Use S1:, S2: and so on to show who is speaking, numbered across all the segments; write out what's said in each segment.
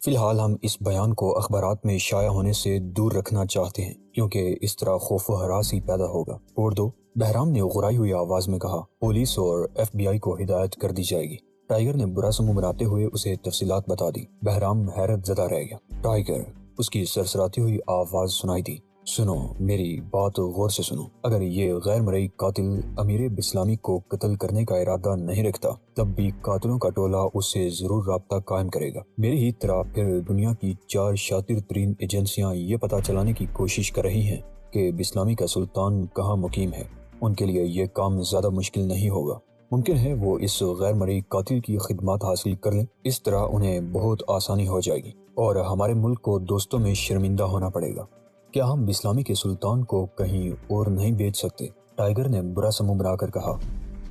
S1: فی الحال ہم اس بیان کو اخبارات میں شائع ہونے سے دور رکھنا چاہتے ہیں کیونکہ اس طرح خوف و ہراس ہی پیدا ہوگا۔ اردو بہرام نے غرائی ہوئی آواز میں کہا، پولیس اور FBI کو ہدایت کر دی جائے گی۔ ٹائیگر نے برا سمو بناتے ہوئے اسے تفصیلات بتا دی۔ بہرام حیرت زدہ رہ گیا۔ ٹائیگر، اس کی سرسراتی ہوئی آواز سنائی دی، سنو، میری بات غور سے سنو۔ اگر یہ غیر مرئی قاتل امیر بسلامی کو قتل کرنے کا ارادہ نہیں رکھتا تب بھی قاتلوں کا ٹولہ اس سے ضرور رابطہ قائم کرے گا۔ میری ہی طرح پھر دنیا کی 4 شاطر ترین ایجنسیاں یہ پتہ چلانے کی کوشش کر رہی ہیں کہ بسلامی کا سلطان کہاں مقیم ہے۔ ان کے لیے یہ کام زیادہ مشکل نہیں ہوگا۔ ممکن ہے وہ اس غیر مرئی قاتل کی خدمات حاصل کر لیں۔ اس طرح انہیں بہت آسانی ہو جائے گی اور ہمارے ملک کو دوستوں میں شرمندہ ہونا پڑے گا۔ کیا ہم بسلامی کے سلطان کو کہیں اور نہیں بیچ سکتے؟ ٹائیگر نے برا سمو بنا کر کہا،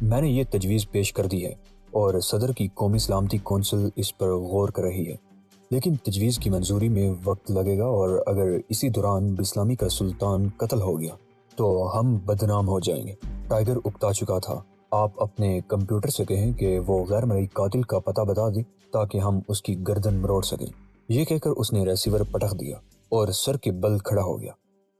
S1: میں نے یہ تجویز پیش کر دی ہے اور صدر کی قومی سلامتی کونسل اس پر غور کر رہی ہے، لیکن تجویز کی منظوری میں وقت لگے گا اور اگر اسی دوران بسلامی کا سلطان قتل ہو گیا تو ہم بدنام ہو جائیں گے۔ ٹائیگر اکتا چکا تھا۔ آپ اپنے کمپیوٹر سے کہیں کہ وہ غیر مرئی قاتل کا پتہ بتا دے تاکہ ہم اس کی گردن مروڑ سکیں۔ یہ کہہ کر اس نے ریسیور پٹخ دیا اور سر کے بل کھڑا ہو گیا۔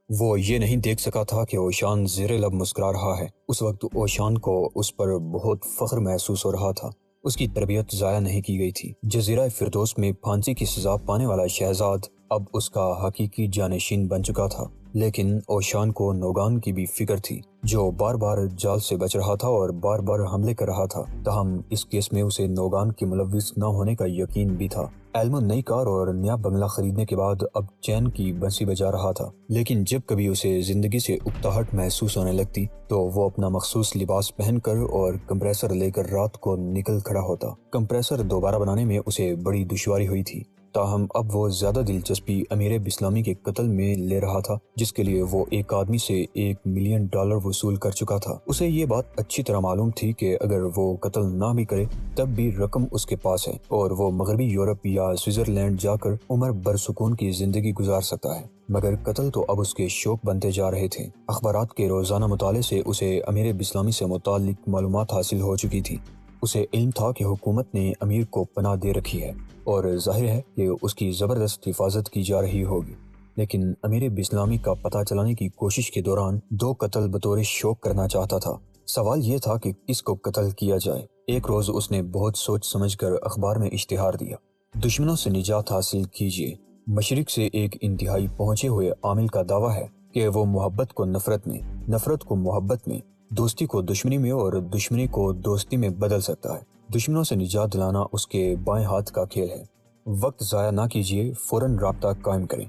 S1: وہ یہ نہیں دیکھ سکا تھا کہ اوشان زیر لب مسکرا رہا ہے۔ اس وقت اوشان کو اس پر بہت فخر محسوس ہو رہا تھا۔ اس کی تربیت ضائع نہیں کی گئی تھی۔ جزیرہ فردوس میں پھانسی کی سزا پانے والا شہزاد اب اس کا حقیقی جانشین بن چکا تھا، لیکن اوشان کو نوگان کی بھی فکر تھی، جو بار بار جال سے بچ رہا تھا اور بار بار حملے کر رہا تھا۔ تاہم اس کیس میں اسے نوگان کے ملوث نہ ہونے کا یقین بھی تھا۔ ایلمو نئی کار اور نیا بنگلہ خریدنے کے بعد اب چین کی بنسی بجا رہا تھا، لیکن جب کبھی اسے زندگی سے اکتاہٹ محسوس ہونے لگتی تو وہ اپنا مخصوص لباس پہن کر اور کمپریسر لے کر رات کو نکل کھڑا ہوتا۔ کمپریسر دوبارہ بنانے میں اسے بڑی دشواری ہوئی تھی، تاہم اب وہ زیادہ دلچسپی امیر بسلامی کے قتل میں لے رہا تھا، جس کے لیے وہ ایک آدمی سے $1 ملین وصول کر چکا تھا۔ اسے یہ بات اچھی طرح معلوم تھی کہ اگر وہ قتل نہ بھی کرے تب بھی رقم اس کے پاس ہے اور وہ مغربی یورپ یا سوئٹزرلینڈ جا کر عمر بھر سکون کی زندگی گزار سکتا ہے، مگر قتل تو اب اس کے شوق بنتے جا رہے تھے۔ اخبارات کے روزانہ مطالعے سے اسے امیر بسلامی سے متعلق معلومات حاصل ہو چکی تھی۔ اسے علم تھا کہ حکومت نے امیر کو پناہ دے رکھی ہے اور ظاہر ہے کہ اس کی زبردست حفاظت کی جا رہی ہوگی، لیکن امیر بسلامی کا پتہ چلانے کی کوشش کے دوران 2 قتل بطور شوق کرنا چاہتا تھا۔ سوال یہ تھا کہ کس کو قتل کیا جائے۔ ایک روز اس نے بہت سوچ سمجھ کر اخبار میں اشتہار دیا، دشمنوں سے نجات حاصل کیجیے۔ مشرق سے ایک انتہائی پہنچے ہوئے عامل کا دعویٰ ہے کہ وہ محبت کو نفرت میں، نفرت کو محبت میں، دوستی کو دشمنی میں اور دشمنی کو دوستی میں بدل سکتا ہے۔ دشمنوں سے نجات دلانا اس کے بائیں ہاتھ کا کھیل ہے۔ وقت ضائع نہ کیجیے، فوراً رابطہ قائم کریں۔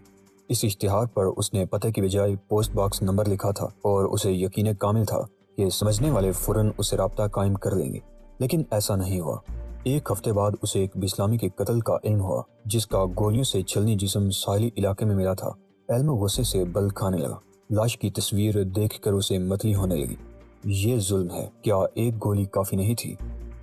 S1: اس اشتہار پر اس نے پتے کی بجائے پوسٹ باکس نمبر لکھا تھا اور اسے یقین کامل تھا کہ سمجھنے والے فوراً اسے رابطہ قائم کر لیں گے، لیکن ایسا نہیں ہوا۔ 1 ہفتے بعد اسے ایک بسلامی کے قتل کا علم ہوا، جس کا گولیوں سے چھلنی جسم ساحلی علاقے میں ملا تھا۔ ایلمو غصے سے بل کھانے لگا۔ لاش کی تصویر دیکھ کر اسے متلی ہونے لگی۔ یہ ظلم ہے، کیا 1 گولی کافی نہیں تھی؟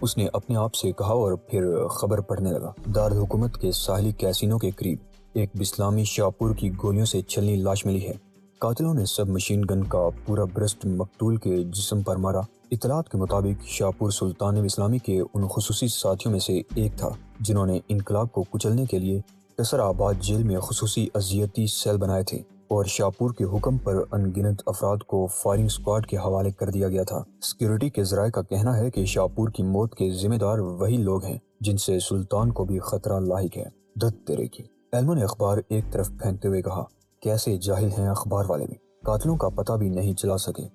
S1: اس نے اپنے آپ سے کہا اور پھر خبر پڑھنے لگا۔ دارالحکومت کے ساحلی کیسینو کے قریب ایک بسلامی شاپور کی گولیوں سے چھلنی لاش ملی ہے۔ قاتلوں نے سب مشین گن کا پورا برسٹ مقتول کے جسم پر مارا۔ اطلاعات کے مطابق شاپور سلطان بسلامی کے ان خصوصی ساتھیوں میں سے ایک تھا جنہوں نے انقلاب کو کچلنے کے لیے قصر آباد جیل میں خصوصی اذیتی سیل بنائے تھے اور شاپور کے حکم پر ان گنت افراد کو فائرنگ اسکواڈ کے حوالے کر دیا گیا تھا۔ سیکیورٹی کے ذرائع کا کہنا ہے کہ شاپور کی موت کے ذمہ دار وہی لوگ ہیں جن سے سلطان کو بھی خطرہ لاحق ہے۔ دت تیرے کی! ایلمو نے اخبار ایک طرف پھینکتے ہوئے کہا، کیسے جاہل ہیں اخبار والے بھی، قاتلوں کا پتہ بھی نہیں چلا سکے۔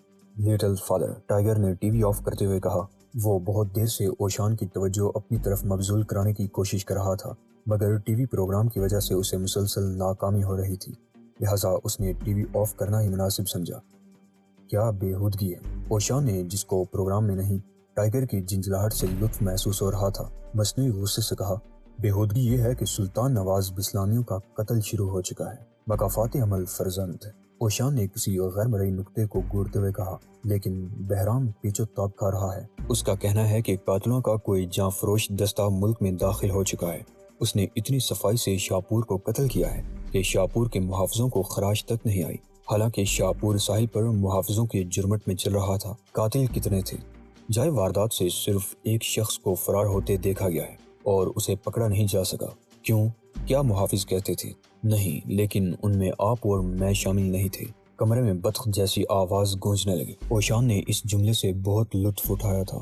S1: Little father! ٹائیگر نے ٹی وی آف کرتے ہوئے کہا۔ وہ بہت دیر سے اوشان کی توجہ اپنی طرف مبذول کرانے کی کوشش کر رہا تھا، مگر ٹی وی پروگرام کی وجہ سے اسے مسلسل ناکامی ہو رہی تھی، لہٰذا اس نے ٹی وی آف کرنا ہی مناسب سمجھا۔ کیا بےہودگی ہے! اوشان نے، جس کو پروگرام میں نہیں ٹائیگر کی جھنجھلاہٹ سے لطف محسوس ہو رہا تھا، مصنوعی غصے سے کہا، بےہودگی یہ ہے کہ سلطان نواز بسلامیوں کا قتل شروع ہو چکا ہے۔ مکافات عمل فرزند! اوشان نے کسی غیر مرئی نکتے کو گھورتے ہوئے کہا، لیکن بہرام پیچو تاب کھا رہا ہے۔ اس کا کہنا ہے کہ قاتلوں کا کوئی جاں فروش دستہ ملک میں داخل ہو چکا ہے۔ اس نے اتنی صفائی سے شاپور کو قتل کیا ہے کہ شاپور کے محافظوں کو خراش تک نہیں آئی، حالانکہ شاپور ساحل پر محافظوں کے جرمٹ میں چل رہا تھا۔ قاتل کتنے تھے؟ جائے واردات سے صرف ایک شخص کو فرار ہوتے دیکھا گیا ہے اور اسے پکڑا نہیں جا سکا۔ کیوں؟ کیا محافظ کہتے تھے؟ نہیں، لیکن ان میں آپ اور میں شامل نہیں تھے۔ کمرے میں بطخ جیسی آواز گونجنے لگی۔ اوشان نے اس جملے سے بہت لطف اٹھایا تھا۔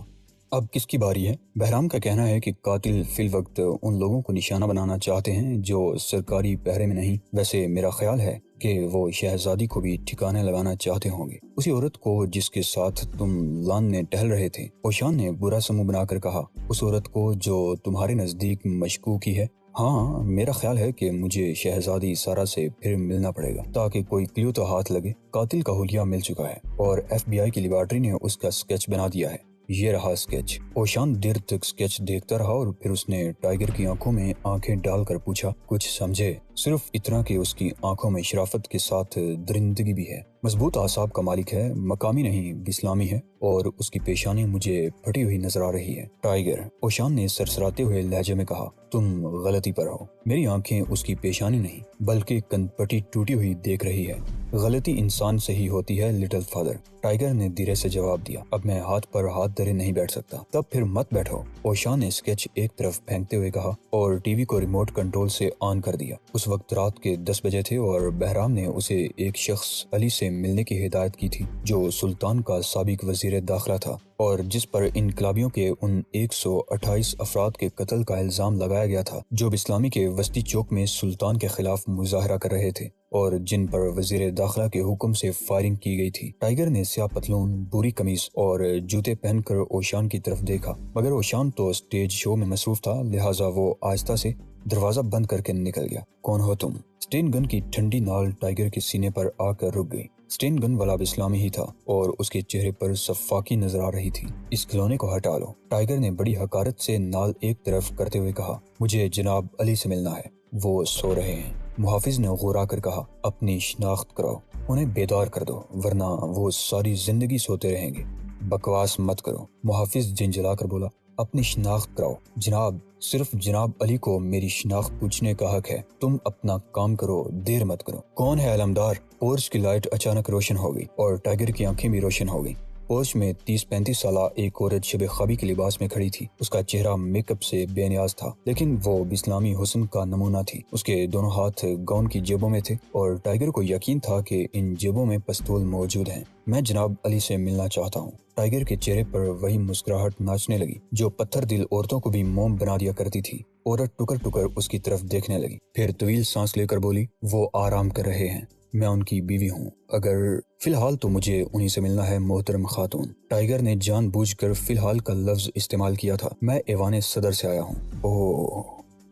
S1: اب کس کی باری ہے؟ بہرام کا کہنا ہے کہ قاتل فی الوقت ان لوگوں کو نشانہ بنانا چاہتے ہیں جو سرکاری پہرے میں نہیں۔ ویسے میرا خیال ہے کہ وہ شہزادی کو بھی ٹھکانے لگانا چاہتے ہوں گے، اسی عورت کو جس کے ساتھ تم لان میں ٹہل رہے تھے۔ اوشان نے برا سا منہ بنا کر کہا، اس عورت کو جو تمہارے نزدیک مشکوکی ہے؟ ہاں، میرا خیال ہے کہ مجھے شہزادی سارا سے پھر ملنا پڑے گا تاکہ کوئی کلیو تو ہاتھ لگے۔ قاتل کا حلیہ مل چکا ہے اور FBI کی لیبارٹری نے اس کا اسکیچ بنا دیا ہے۔ یہ رہا اسکیچ۔ اوشان دیر تک اسکیچ دیکھتا رہا اور پھر اس نے ٹائیگر کی آنکھوں میں آنکھیں ڈال کر پوچھا، کچھ سمجھے؟ صرف اتنا کہ اس کی آنکھوں میں شرافت کے ساتھ درندگی بھی ہے، مضبوط اعصاب کا مالک ہے، مقامی نہیں اسلامی ہے، اور اس کی پیشانی مجھے پھٹی ہوئی نظر آ رہی ہے۔ ٹائیگر، اوشان نے سرسراتے ہوئے لہجے میں کہا، تم غلطی پر ہو، میری آنکھیں اس کی پیشانی نہیں بلکہ کنپٹی ٹوٹی ہوئی دیکھ رہی ہے۔ غلطی انسان سے ہی ہوتی ہے لٹل فادر، ٹائیگر نے دھیرے سے جواب دیا۔ اب میں ہاتھ پر ہاتھ دھرے نہیں بیٹھ سکتا۔ تب پھر مت بیٹھو، اوشان نے اسکیچ ایک طرف پھینکتے ہوئے کہا اور ٹی وی کو ریموٹ کنٹرول سے آن کر دیا۔ اس وقت رات کے 10 بجے تھے اور بہرام نے اسے ایک شخص علی سے ملنے کی ہدایت کی تھی جو سلطان کا سابق وزیر داخلہ تھا اور جس پر انقلابیوں کے ان 128 افراد کے قتل کا الزام لگایا گیا تھا جو اسلامی کے وسطی چوک میں سلطان کے خلاف مظاہرہ کر رہے تھے اور جن پر وزیر داخلہ کے حکم سے فائرنگ کی گئی تھی۔ ٹائیگر نے سیاہ پتلون، بھوری قمیض اور جوتے پہن کر اوشان کی طرف دیکھا، مگر اوشان تو اسٹیج شو میں مصروف تھا، لہٰذا وہ آہستہ سے دروازہ بند کر کے نکل گیا۔ کون ہو تم؟ اسٹین گن کی ٹھنڈی نال ٹائیگر کے سینے پر آ کر رک گئی۔ اسٹین گن والا بھی اسلامی ہی تھا اور اس کے چہرے پر سفاکی نظر آ رہی تھی۔ اس کھلونے کو ہٹا لو، ٹائیگر نے بڑی حقارت سے نال ایک طرف کرتے ہوئے کہا، مجھے جناب علی سے ملنا ہے، وہ سو رہے ہیں۔ محافظ نے غورا کر کہا، اپنی شناخت کراؤ، انہیں بیدار کر دو ورنہ وہ ساری زندگی سوتے رہیں گے۔ بکواس مت کرو، محافظ جھنجھلا کر بولا، اپنی شناخت کراؤ۔ جناب، صرف جناب علی کو میری شناخت پوچھنے کا حق ہے، تم اپنا کام کرو، دیر مت کرو۔ کون ہے علمدار؟ پورچ کی لائٹ اچانک روشن ہو گئی اور ٹائیگر کی آنکھیں بھی روشن ہو گئی۔ پورچ میں 30-35 سالہ ایک عورت شب خوابی کے لباس میں کھڑی تھی۔ اس کا چہرہ میک اپ سے بے نیاز تھا لیکن وہ اسلامی حسن کا نمونہ تھی۔ اس کے دونوں ہاتھ گاؤن کی جیبوں میں تھے اور ٹائیگر کو یقین تھا کہ ان جیبوں میں پستول موجود ہیں۔ میں جناب علی سے ملنا چاہتا ہوں۔ ٹائیگر کے چہرے پر وہی مسکراہٹ ناچنے لگی جو پتھر دل عورتوں کو بھی موم بنا دیا کرتی تھی۔ عورت ٹکر ٹکر اس کی طرف دیکھنے لگی، پھر طویل سانس لے کر بولی، وہ آرام کر رہے ہیں، میں ان کی بیوی ہوں، اگر فی الحال تو مجھے انہی سے ملنا ہے محترم خاتون۔ ٹائیگر نے جان بوجھ کر فی الحال کا لفظ استعمال کیا تھا، میں ایوان صدر سے آیا ہوں۔ اوہ،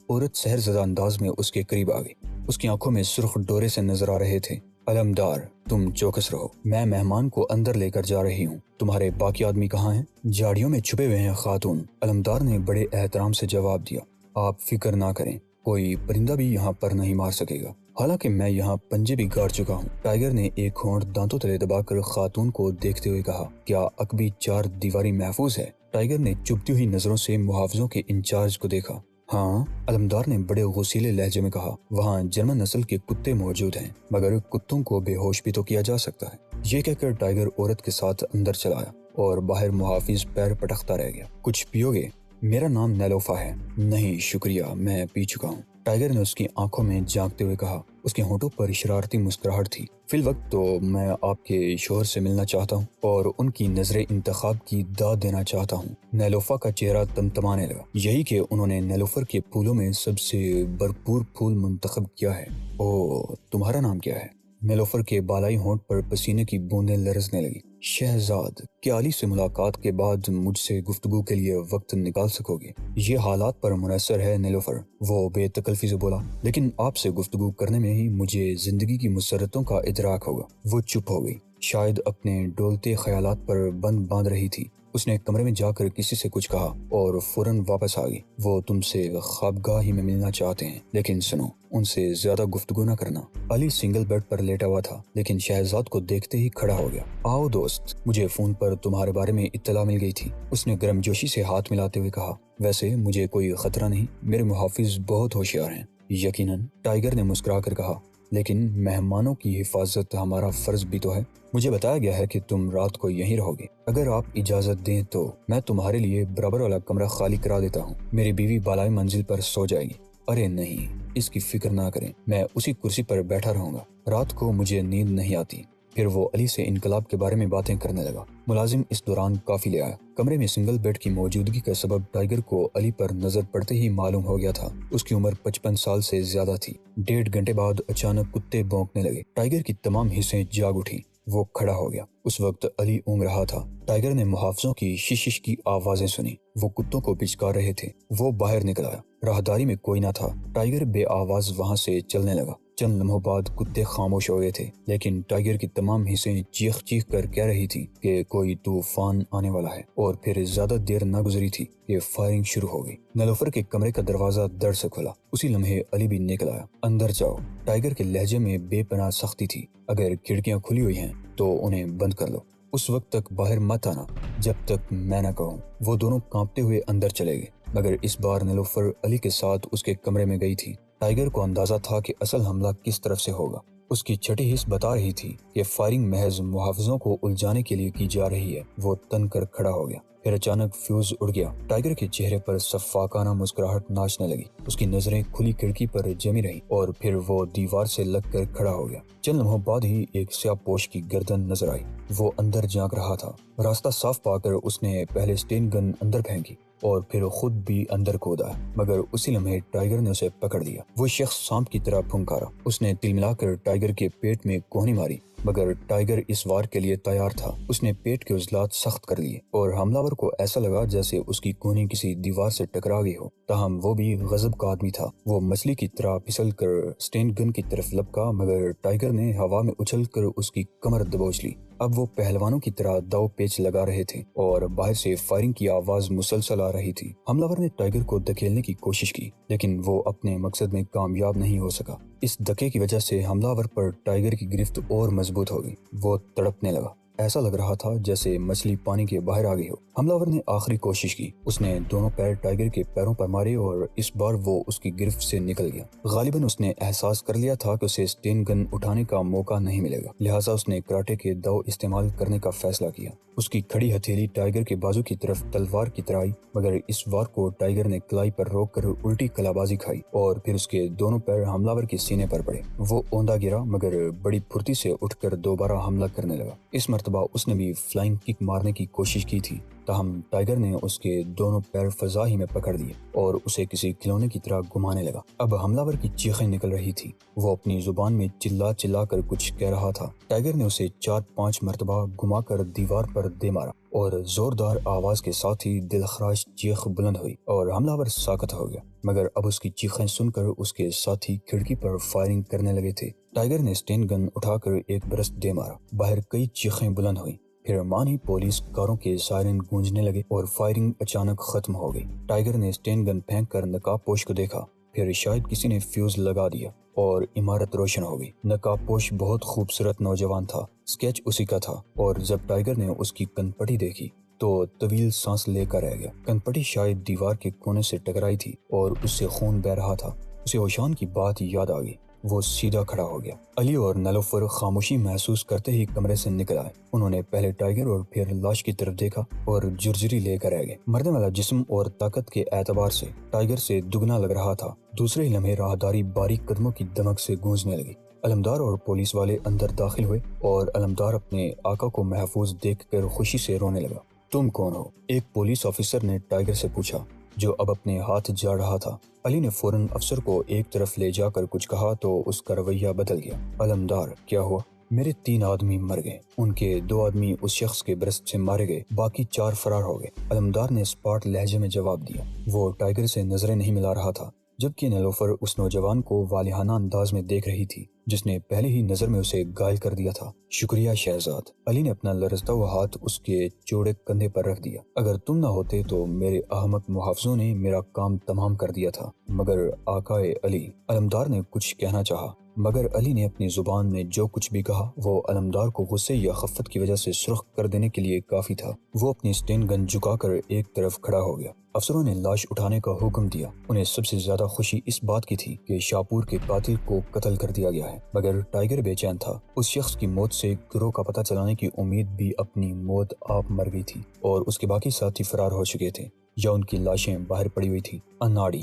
S1: عورت سحر زدہ انداز میں اس کے قریب آ گئی، اس کی آنکھوں میں سرخ ڈورے سے نظر آ رہے تھے۔ علمدار، تم چوکس رہو، میں مہمان کو اندر لے کر جا رہی ہوں، تمہارے باقی آدمی کہاں ہیں؟ جھاڑیوں میں چھپے ہوئے ہیں خاتون، علمدار نے بڑے احترام سے جواب دیا۔ آپ فکر نہ کریں، کوئی پرندہ بھی یہاں پر نہیں مار سکے گا، حالانکہ میں یہاں پنجے بھی گاڑ چکا ہوں۔ ٹائیگر نے ایک ہونٹ دانتوں تلے دبا کر خاتون کو دیکھتے ہوئے کہا، کیا عقبی چار دیواری محفوظ ہے؟ ٹائیگر نے چبھتی ہوئی نظروں سے محافظوں کے انچارج کو دیکھا۔ ہاں، علمدار نے بڑے غصیلے لہجے میں کہا، وہاں جرمن نسل کے کتے موجود ہیں مگر کتوں کو بے ہوش بھی تو کیا جا سکتا ہے۔ یہ کہہ کر ٹائیگر عورت کے ساتھ اندر چلا آیا اور باہر محافظ پیر پٹکتا رہ گیا۔ کچھ پیو گے؟ میرا نام نیلوفا ہے۔ نہیں شکریہ، میں پی چکا ہوں، ٹائیگر نے اس کی آنکھوں میں جھانکتے ہوئے کہا۔ اس کے ہونٹوں پر شرارتی مسکراہٹ تھی۔ فی الوقت تو میں آپ کے شوہر سے ملنا چاہتا ہوں اور ان کی نظر انتخاب کی داد دینا چاہتا ہوں۔ نیلوفا کا چہرہ تمتمانے لگا، یہی کہ انہوں نے نیلوفر کے پھولوں میں سب سے بھرپور پھول منتخب کیا ہے۔ اوہ، تمہارا نام کیا ہے؟ نیلوفر کے بالائی ہونٹ پر پسینے کی بوندیں لرزنے لگی۔ شہزاد، کیا علی سے ملاقات کے بعد مجھ سے گفتگو کے لیے وقت نکال سکو گے؟ یہ حالات پر منحصر ہے نیلوفر، وہ بے تکلفی سے بولا، لیکن آپ سے گفتگو کرنے میں ہی مجھے زندگی کی مسرتوں کا ادراک ہوگا۔ وہ چپ ہو گئی، شاید اپنے ڈولتے خیالات پر بند باندھ رہی تھی۔ اس نے کمرے میں جا کر کسی سے کچھ کہا اور فوراً واپس آ گئی۔ وہ تم سے خوابگاہ ہی میں ملنا چاہتے ہیں، لیکن سنو، ان سے زیادہ گفتگو نہ کرنا۔ علی سنگل بیڈ پر لیٹا ہوا تھا لیکن شہزاد کو دیکھتے ہی کھڑا ہو گیا۔ آؤ دوست، مجھے فون پر تمہارے بارے میں اطلاع مل گئی تھی، اس نے گرم جوشی سے ہاتھ ملاتے ہوئے کہا۔ ویسے مجھے کوئی خطرہ نہیں، میرے محافظ بہت ہوشیار ہیں۔ یقیناً، ٹائیگر نے مسکرا کر کہا، لیکن مہمانوں کی حفاظت ہمارا فرض بھی تو ہے۔ مجھے بتایا گیا ہے کہ تم رات کو یہیں رہو گے، اگر آپ اجازت دیں تو میں تمہارے لیے برابر والا کمرہ خالی کرا دیتا ہوں، میری بیوی بالائی منزل پر سو جائے گی۔ ارے نہیں، اس کی فکر نہ کریں، میں اسی کرسی پر بیٹھا رہوں گا، رات کو مجھے نیند نہیں آتی۔ پھر وہ علی سے انقلاب کے بارے میں باتیں کرنے لگا۔ ملازم اس دوران کافی لے آیا۔ کمرے میں سنگل بیڈ کی موجودگی کا سبب ٹائیگر کو علی پر نظر پڑتے ہی معلوم ہو گیا تھا۔ اس کی عمر 55 سال سے زیادہ تھی۔ 1.5 گھنٹے بعد اچانک کتے بھونکنے لگے۔ ٹائیگر کی تمام حصیں جاگ اٹھی۔ وہ کھڑا ہو گیا۔ اس وقت علی اونگ رہا تھا۔ ٹائیگر نے محافظوں کی شش کی آوازیں سنی۔ وہ کتوں کو پچکار رہے تھے۔ وہ باہر نکل آیا۔ راہداری میں کوئی نہ تھا۔ ٹائیگر بے آواز وہاں سے چلنے لگا۔ چند لمحوں بعد کتے خاموش ہو گئے تھے، لیکن ٹائیگر کی تمام حصیں چیخ چیخ کر کہہ رہی تھی کہ کوئی طوفان آنے والا ہے۔ اور پھر زیادہ دیر نہ گزری تھی کہ فائرنگ شروع ہو گئی۔ نیلوفر کے کمرے کا دروازہ دڑ سے کھلا۔ اسی لمحے علی بھی نکل آیا۔ اندر جاؤ۔ ٹائیگر کے لہجے میں بے پناہ سختی تھی۔ اگر کھڑکیاں کھلی ہوئی ہیں تو انہیں بند کر لو۔ اس وقت تک باہر مت آنا جب تک میں نہ کہوں۔ وہ دونوں کانپتے ہوئے اندر چلے گئے، مگر اس بار نیلوفر علی کے ساتھ اس کے کمرے میں گئی تھی۔ ٹائیگر کو اندازہ تھا کہ اصل حملہ کس طرف سے ہوگا۔ اس کی چھٹی حس بتا رہی تھی کہ فائرنگ محض محافظوں کو الجھانے کے لیے کی جا رہی ہے۔ وہ تن کر کھڑا ہو گیا۔ پھر اچانک فیوز اڑ گیا۔ ٹائیگر کے چہرے پر شفاقانہ مسکراہٹ ناچنے لگی۔ اس کی نظریں کھلی کھڑکی پر جمی رہیں اور پھر وہ دیوار سے لگ کر کھڑا ہو گیا۔ چند لمحوں بعد ہی ایک سیاہ پوش کی گردن نظر آئی۔ وہ اندر جھانک رہا تھا۔ راستہ صاف پا کر اس نے پہلے اسٹین گن اندر پھینکی اور پھر خود بھی اندر کودا، مگر اسی لمحے ٹائیگر نے اسے پکڑ لیا۔ وہ شخص سانپ کی طرح پھنکارا۔ اس نے تل ملا کر ٹائیگر کے پیٹ میں کوہنی ماری، مگر ٹائیگر اس وار کے لیے تیار تھا۔ اس نے پیٹ کے عضلات سخت کر لیے اور حملہ کو ایسا لگا جیسے اس کی کوہنی کسی دیوار سے ٹکرا گئی ہو۔ تاہم وہ بھی غضب کا آدمی تھا۔ وہ مچھلی کی طرح پھسل کر اسٹین گن کی طرف لپکا، مگر ٹائیگر نے ہوا میں اچھل کر اس کی کمر دبوچ لی۔ اب وہ پہلوانوں کی طرح داؤ پیچ لگا رہے تھے اور باہر سے فائرنگ کی آواز مسلسل آ رہی تھی۔ حملہ نے ٹائیگر کو دھکیلنے کی کوشش کی، لیکن وہ اپنے مقصد میں کامیاب نہیں ہو سکا۔ اس دھکے کی وجہ سے حملہ پر ٹائیگر کی گرفت اور مضبوط ہو گئی۔ وہ تڑپنے لگا۔ ایسا لگ رہا تھا جیسے مچھلی پانی کے باہر آ گئی ہو۔ حملہ نے آخری کوشش کی۔ اس نے دونوں پیر ٹائیگر کے پیروں پر مارے اور اس بار وہ اس کی گرفت سے نکل گیا۔ غالباً اس نے احساس کر لیا تھا کہ اسے اسٹین گن اٹھانے کا موقع نہیں ملے گا، لہٰذا اس نے کراٹے کے داؤ استعمال کرنے کا فیصلہ کیا۔ اس کی کھڑی ہتھیلی ٹائیگر کے بازو کی طرف تلوار کی طرح آئی، مگر اس وار کو ٹائیگر نے کلائی پر روک کر الٹی کلابازی کھائی اور پھر اس کے دونوں پیر حملہ کے سینے پر پڑے۔ وہ اوندا گرا، مگر بڑی پھرتی سے اٹھ کر دوبارہ حملہ کرنے لگا۔ اس مرتبہ اس نے بھی فلائنگ کک مارنے کی کوشش کی تھی، تاہم ٹائیگر نے اس کے دونوں پیر فضا ہی میں پکڑ لیے اور اسے کسی کھلونے کی طرح گھمانے لگا۔ اب حملہ کی چیخیں نکل رہی تھی۔ وہ اپنی زبان میں چلا چلا کر کچھ کہہ رہا تھا۔ ٹائیگر نے اسے 4-5 مرتبہ گھما کر دیوار پر دے مارا اور زوردار آواز کے ساتھ ہی دلخراش چیخ بلند ہوئی اور حملہ ساکت ہو گیا، مگر اب اس کی چیخیں سن کر اس کے ساتھی کھڑکی پر فائرنگ کرنے لگے تھے۔ ٹائیگر نے اسٹین گن اٹھا کر ایک برس دے مارا۔ باہر کئی چیخیں بلند ہوئیں۔ پھر مانی پولیس کاروں کے سائرن گونجنے لگے اور فائرنگ اچانک ختم ہو گئی۔ ٹائیگر نے اسٹین گن پھینک کر نقاب پوش کو دیکھا، پھر شاید کسی نے فیوز لگا دیا اور عمارت روشن ہو گئی۔ نقاب پوش بہت خوبصورت نوجوان تھا، اسکیچ اسی کا تھا، اور جب ٹائیگر نے اس کی کن پٹی دیکھی تو طویل سانس لے کر رہ گیا۔ کن پٹی شاید دیوار کے کونے سے ٹکرائی تھی اور اس سے خون بہہ رہا تھا۔ اسے اوشان کی بات یاد آ گئی۔ وہ سیدھا کھڑا ہو گیا۔ علی اور نیلوفر خاموشی محسوس کرتے ہی کمرے سے نکل آئے۔ انہوں نے پہلے ٹائیگر اور پھر لاش کی طرف دیکھا اور جرجری لے کر رہ گئے۔ مرنے والا جسم اور طاقت کے اعتبار سے ٹائیگر سے دگنا لگ رہا تھا۔ دوسرے لمحے راہداری باریک قدموں کی دمک سے گونجنے لگی۔ علمدار اور پولیس والے اندر داخل ہوئے اور علمدار اپنے آقا کو محفوظ دیکھ کر خوشی سے رونے لگا۔ تم کون ہو؟ ایک پولیس آفیسر نے ٹائیگر سے پوچھا، جو اب اپنے ہاتھ جاڑ رہا تھا۔ علی نے فوراً افسر کو ایک طرف لے جا کر کچھ کہا تو اس کا رویہ بدل گیا۔ علمدار، کیا ہوا؟ میرے 3 آدمی مر گئے، ان کے 2 آدمی اس شخص کے برست سے مارے گئے، باقی 4 فرار ہو گئے۔ علمدار نے اسپاٹ لہجے میں جواب دیا۔ وہ ٹائیگر سے نظریں نہیں ملا رہا تھا، جبکہ نیلوفر اس نوجوان کو والہانہ انداز میں دیکھ رہی تھی جس نے پہلے ہی نظر میں اسے گھائل کر دیا تھا۔ شکریہ شہزاد۔ علی نے اپنا لرزتا ہوا ہاتھ اس کے چوڑے کندھے پر رکھ دیا۔ اگر تم نہ ہوتے تو میرے احمق محافظوں نے میرا کام تمام کر دیا تھا، مگر آقائے علی۔ علمدار نے کچھ کہنا چاہا، مگر علی نے اپنی زبان میں جو کچھ بھی کہا وہ علمدار کو غصے یا خفت کی وجہ سے سرخ کر دینے کے لیے کافی تھا۔ وہ اپنی اسٹین گن جھکا کر ایک طرف کھڑا ہو گیا۔ افسروں نے لاش اٹھانے کا حکم دیا۔ انہیں سب سے زیادہ خوشی اس بات کی تھی کہ شاپور کے قاتل کو قتل کر دیا گیا ہے، مگر ٹائیگر بے چین تھا۔ اس شخص کی موت سے گروہ کا پتہ چلانے کی امید بھی اپنی موت آپ مر گئی تھی اور اس کے باقی ساتھی فرار ہو چکے تھے یا ان کی لاشیں باہر پڑی ہوئی تھی۔ اناڑی